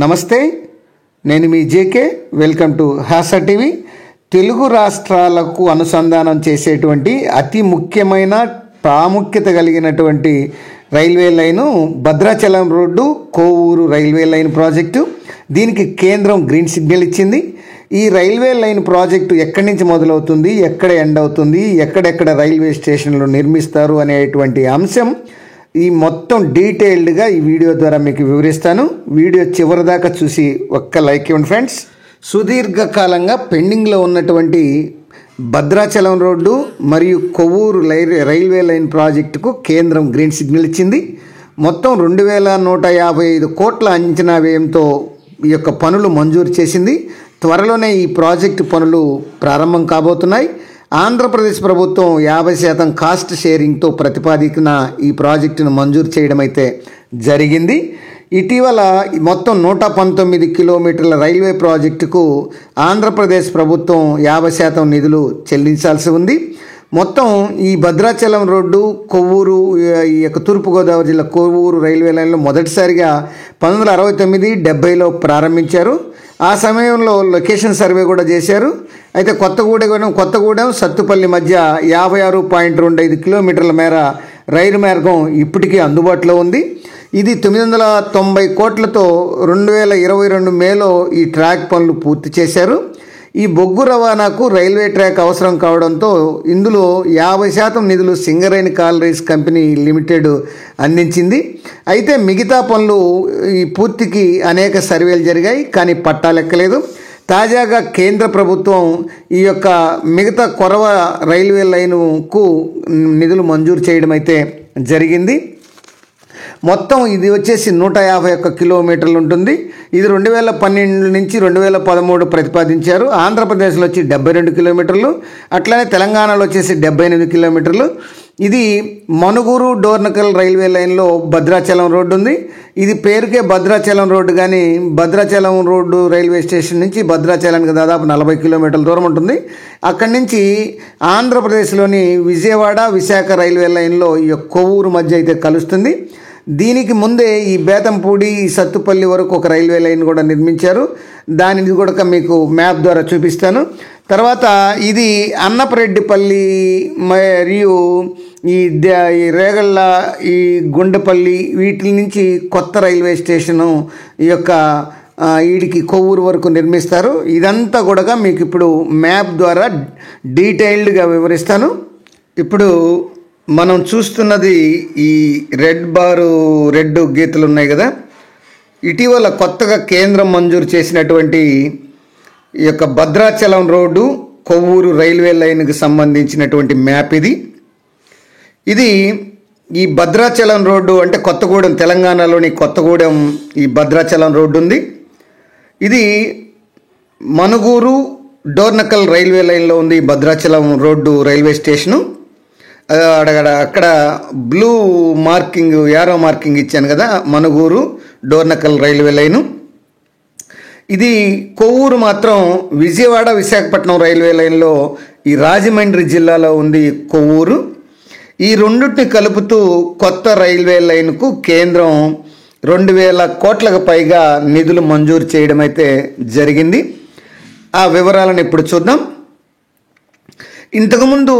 నమస్తే, నేను మీ JK. Welcome to Hasa TV. Telugu రాష్ట్రాలకు అనుసంధానం చేసేటువంటి అతి ముఖ్యమైన ప్రాముఖ్యత కలిగినటువంటి railway line Bhadrachalam road Kovvur railway line project. దీనికి కేంద్రం గ్రీన్ సిగ్నల్ ఇచ్చింది. ఈ రైల్వే లైన్ ప్రాజెక్టు ఎక్కడి నుంచి మొదలవుతుంది, ఎక్కడ ఎండ్ అవుతుంది, ఎక్కడెక్కడ రైల్వే స్టేషన్లు నిర్మిస్తారు అనేటువంటి అంశం ఈ మొత్తం డీటెయిల్డ్గా ఈ వీడియో ద్వారా మీకు వివరిస్తాను. వీడియో చివరి దాకా చూసి ఒక్క లైక్ ఇవ్వండి ఫ్రెండ్స్. సుదీర్ఘకాలంగా పెండింగ్లో ఉన్నటువంటి భద్రాచలం రోడ్డు మరియు కొవ్వూరు రైల్వే లైన్ ప్రాజెక్టుకు కేంద్రం గ్రీన్ సిగ్నల్ ఇచ్చింది. మొత్తం 2155 కోట్ల అంచనా వ్యయంతో ఈ యొక్క పనులు మంజూరు చేసింది. త్వరలోనే ఈ ప్రాజెక్టు పనులు ప్రారంభం కాబోతున్నాయి. ఆంధ్రప్రదేశ్ ప్రభుత్వం 50% కాస్ట్ షేరింగ్తో ప్రతిపాదించిన ఈ ప్రాజెక్టును మంజూరు చేయడం అయితే జరిగింది. ఇటీవల మొత్తం 119 కిలోమీటర్ల రైల్వే ప్రాజెక్టుకు ఆంధ్రప్రదేశ్ ప్రభుత్వం 50% నిధులు చెల్లించాల్సి ఉంది. మొత్తం ఈ భద్రాచలం రోడ్డు కొవ్వూరు, ఈ యొక్క తూర్పుగోదావరి జిల్లా కొవ్వూరు రైల్వే లైన్లో మొదటిసారిగా 1969-70లో ప్రారంభించారు. ఆ సమయంలో లొకేషన్ సర్వే కూడా చేశారు. అయితే కొత్తగూడెం సత్తుపల్లి మధ్య 56.25 కిలోమీటర్ల మేర రైలు మార్గం ఇప్పటికీ అందుబాటులో ఉంది. ఇది 990 కోట్లతో 2022 మేలో ఈ ట్రాక్ పనులు పూర్తి చేశారు. ఈ బొగ్గు రవాణాకు రైల్వే ట్రాక్ అవసరం కావడంతో ఇందులో 50% నిధులు సింగరేణి కాలరీస్ కంపెనీ లిమిటెడ్ అందించింది. అయితే మిగతా పనులు ఈ పూర్తికి అనేక సర్వేలు జరిగాయి, కానీ పట్టాలెక్కలేదు. తాజాగా కేంద్ర ప్రభుత్వం ఈ యొక్క మిగతా కొరవ రైల్వే లైనుకు నిధులు మంజూరు చేయడం అయితే జరిగింది. మొత్తం ఇది వచ్చేసి 151 కిలోమీటర్లు ఉంటుంది. ఇది 2012 నుంచి 2013 ప్రతిపాదించారు. ఆంధ్రప్రదేశ్లో వచ్చి 72 కిలోమీటర్లు, అట్లానే తెలంగాణలో వచ్చేసి 78 కిలోమీటర్లు. ఇది మనుగురు డోర్నకల్ రైల్వే లైన్లో భద్రాచలం రోడ్డు ఉంది. ఇది పేరుకే భద్రాచలం రోడ్డు, కానీ భద్రాచలం రోడ్డు రైల్వే స్టేషన్ నుంచి భద్రాచలానికి దాదాపు 40 కిలోమీటర్ల దూరం ఉంటుంది. అక్కడి నుంచి ఆంధ్రప్రదేశ్లోని విజయవాడ విశాఖ రైల్వే లైన్లో ఈ కొవ్వూరు మధ్య అయితే కలుస్తుంది. దీనికి ముందే ఈ బేతంపూడి, సత్తుపల్లి వరకు ఒక రైల్వే లైన్ కూడా నిర్మించారు. దానిని కూడా మీకు మ్యాప్ ద్వారా చూపిస్తాను. తర్వాత ఇది అన్నపరెడ్డిపల్లి మరియు ఈ రేగళ్ళ, ఈ గుండెపల్లి, వీటి నుంచి కొత్త రైల్వే స్టేషను ఈ యొక్క వీడికి కొవ్వూరు వరకు నిర్మిస్తారు. ఇదంతా కూడా మీకు ఇప్పుడు మ్యాప్ ద్వారా డీటెయిల్డ్గా వివరిస్తాను. ఇప్పుడు మనం చూస్తున్నది ఈ రెడ్ గీతలు ఉన్నాయి కదా. ఇటీవల కొత్తగా కేంద్రం మంజూరు చేసినటువంటి ఈ యొక్క భద్రాచలం రోడ్డు కొవ్వూరు రైల్వే లైన్కి సంబంధించినటువంటి మ్యాప్ ఇది ఈ భద్రాచలం రోడ్డు అంటే కొత్తగూడెం, తెలంగాణలోని కొత్తగూడెం ఈ భద్రాచలం రోడ్డు ఉంది. ఇది మనుగూరు డోర్నకల్ రైల్వే లైన్లో ఉంది ఈ భద్రాచలం రోడ్డు రైల్వే స్టేషను. అక్కడ బ్లూ మార్కింగ్, యారో మార్కింగ్ ఇచ్చాను కదా, మనుగూరు డోర్నకల్ రైల్వే లైను. ఇది కొవ్వూరు మాత్రం విజయవాడ విశాఖపట్నం రైల్వే లైన్లో ఈ రాజమండ్రి జిల్లాలో ఉంది కొవ్వూరు. ఈ రెండింటిని కలుపుతూ కొత్త రైల్వే లైన్కు కేంద్రం 2000 కోట్లకు పైగా నిధులు మంజూరు చేయడం అయితే జరిగింది. ఆ వివరాలను ఇప్పుడు చూద్దాం. ఇంతకుముందు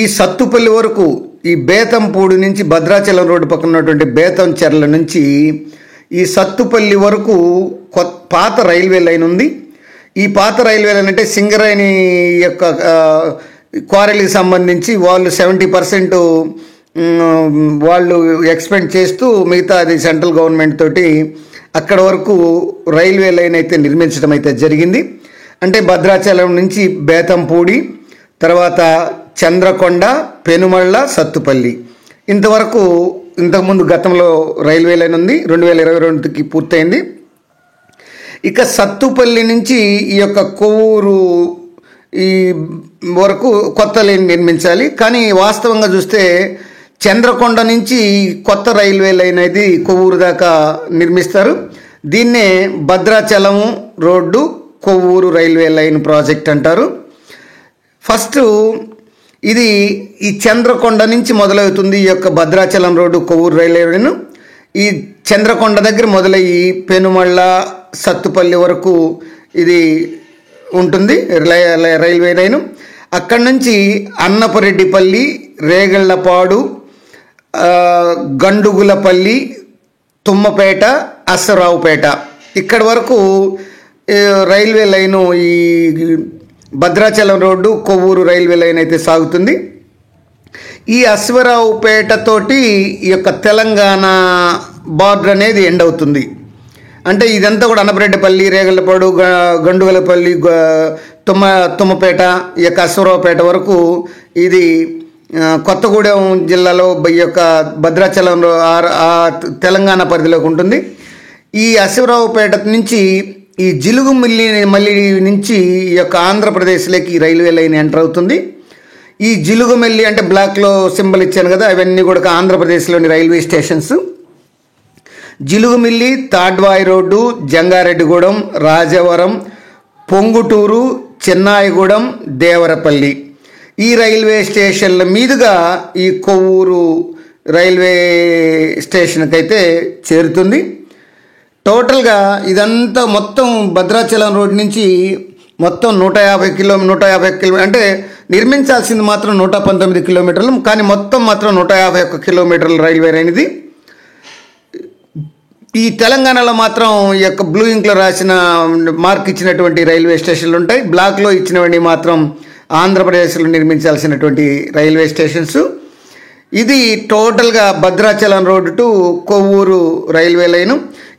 ఈ సత్తుపల్లి వరకు ఈ బేతంపూడి నుంచి భద్రాచలం రోడ్డు పక్కన ఉన్నటువంటి బేతంచెర్ల నుంచి ఈ సత్తుపల్లి వరకు పాత రైల్వే లైన్ ఉంది. ఈ పాత రైల్వే లైన్ అంటే సింగరేణి యొక్క క్వారీలకు సంబంధించి వాళ్ళు 70% వాళ్ళు ఎక్స్పెండ్ చేస్తూ మిగతా అది సెంట్రల్ గవర్నమెంట్ తోటి అక్కడ వరకు రైల్వే లైన్ అయితే నిర్మించడం అయితే జరిగింది. అంటే భద్రాచలం నుంచి బేతంపూడి, తర్వాత చంద్రకొండ, పెనుమళ్ళ, సత్తుపల్లి ఇంతవరకు ఇంతకుముందు గతంలో రైల్వే లైన్ ఉంది. 2022కి పూర్తయింది. ఇక సత్తుపల్లి నుంచి ఈ యొక్క కొవ్వూరు ఈ వరకు కొత్త లైన్ నిర్మించాలి. కానీ వాస్తవంగా చూస్తే చంద్రకొండ నుంచి కొత్త రైల్వే లైన్ అనేది కొవ్వూరు దాకా నిర్మిస్తారు. దీన్నే Bhadrachalam road Kovvur railway line project అంటారు. ఫస్ట్ ఇది ఈ చంద్రకొండ నుంచి మొదలవుతుంది ఈ యొక్క Bhadrachalam road Kovvur railway line. ఈ చంద్రకొండ దగ్గర మొదలయ్యి పెనుమళ్ళ సత్తుపల్లి వరకు ఇది ఉంటుంది రైల్వే లైను. అక్కడి నుంచి అన్నపరెడ్డిపల్లి, రేగళ్లపాడు, గండుగులపల్లి, తుమ్మపేట, అశ్వరావుపేట ఇక్కడి వరకు రైల్వే లైను ఈ Bhadrachalam road Kovvur railway line అయితే సాగుతుంది. ఈ అశ్వరావుపేట తోటి ఈ యొక్క తెలంగాణ బార్డర్ అనేది ఎండ్ అవుతుంది. అంటే ఇదంతా కూడా అన్నపరెడ్డిపల్లి, రేగళ్లపాడు, గండుగలపల్లి, తుమ్మపేట, ఈ యొక్క అశ్వరావుపేట వరకు ఇది కొత్తగూడెం జిల్లాలో ఈ యొక్క భద్రాచలం తెలంగాణ పరిధిలోకి ఉంటుంది. ఈ అశ్వరావుపేట నుంచి ఈ జిలుగుమిల్లి మల్లి నుంచి ఈ యొక్క ఆంధ్రప్రదేశ్లోకి రైల్వే లైన్ ఎంటర్ అవుతుంది. ఈ జిలుగుమిల్లి అంటే బ్లాక్లో సింబల్ ఇచ్చాను కదా, అవన్నీ కూడా ఆంధ్రప్రదేశ్లోని railway stations. Jilugumilli, Tadvai road, Jangareddygudem, Rajavaram, Ponguturu, Chinnayigudem, Devarapalli ఈ రైల్వే స్టేషన్ల మీదుగా ఈ కొవ్వూరు రైల్వే స్టేషన్కి అయితే చేరుతుంది. టోటల్గా ఇదంతా మొత్తం భద్రాచలం రోడ్ నుంచి మొత్తం 150 కిలోమీటర్ అంటే నిర్మించాల్సింది మాత్రం 119 కిలోమీటర్లు, కానీ మొత్తం మాత్రం 151 కిలోమీటర్ల రైల్వే లైన్ ఇది. ఈ తెలంగాణలో మాత్రం ఈ యొక్క బ్లూ ఇంక్లో రాసిన మార్క్ ఇచ్చినటువంటి రైల్వే స్టేషన్లు ఉంటాయి. బ్లాక్లో ఇచ్చినవన్నీ మాత్రం ఆంధ్రప్రదేశ్లో నిర్మించాల్సినటువంటి రైల్వే స్టేషన్స్. ఇది టోటల్గా Bhadrachalam road to Kovvur railway line.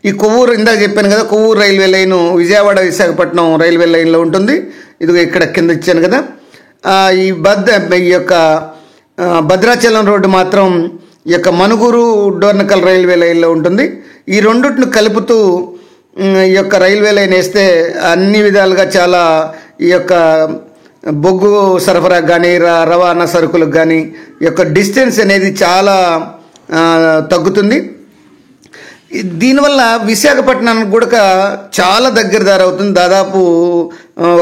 ఈ కొవ్వూరు ఇందాక చెప్పాను కదా, Kovvur railway line Vijayawada Visakhapatnam railway లైన్లో ఉంటుంది. ఇది ఇక్కడ కింద ఇచ్చాను కదా. ఈ యొక్క భద్రాచలం రోడ్డు మాత్రం ఈ యొక్క మనుగురు డోర్నకల్ రైల్వే లైన్లో ఉంటుంది. ఈ రెండుటిని కలుపుతూ ఈ యొక్క రైల్వే లైన్ వేస్తే అన్ని విధాలుగా చాలా ఈ యొక్క బొగ్గు సరఫరా కానీ రవాణా సరుకులకు కానీ ఈ యొక్క డిస్టెన్స్ అనేది చాలా తగ్గుతుంది. దీనివల్ల విశాఖపట్నానికి కూడా చాలా దగ్గర దారి అవుతుంది. దాదాపు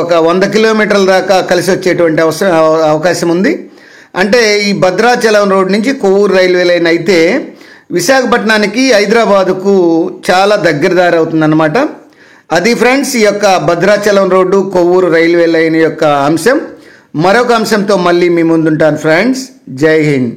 ఒక 100 కిలోమీటర్ల దాకా కలిసి వచ్చేటువంటి అవకాశం ఉంది. అంటే ఈ భద్రాచలం రోడ్ నుంచి కొవ్వూరు రైల్వే లైన్ అయితే విశాఖపట్నానికి, హైదరాబాదుకు చాలా దగ్గర దారి అవుతుందన్నమాట. అది ఫ్రెండ్స్ ఈ యొక్క Bhadrachalam road Kovvur railway line యొక్క అంశం. మరొక అంశంతో మళ్ళీ మీ ముందుంటాను ఫ్రెండ్స్. జై హింద్.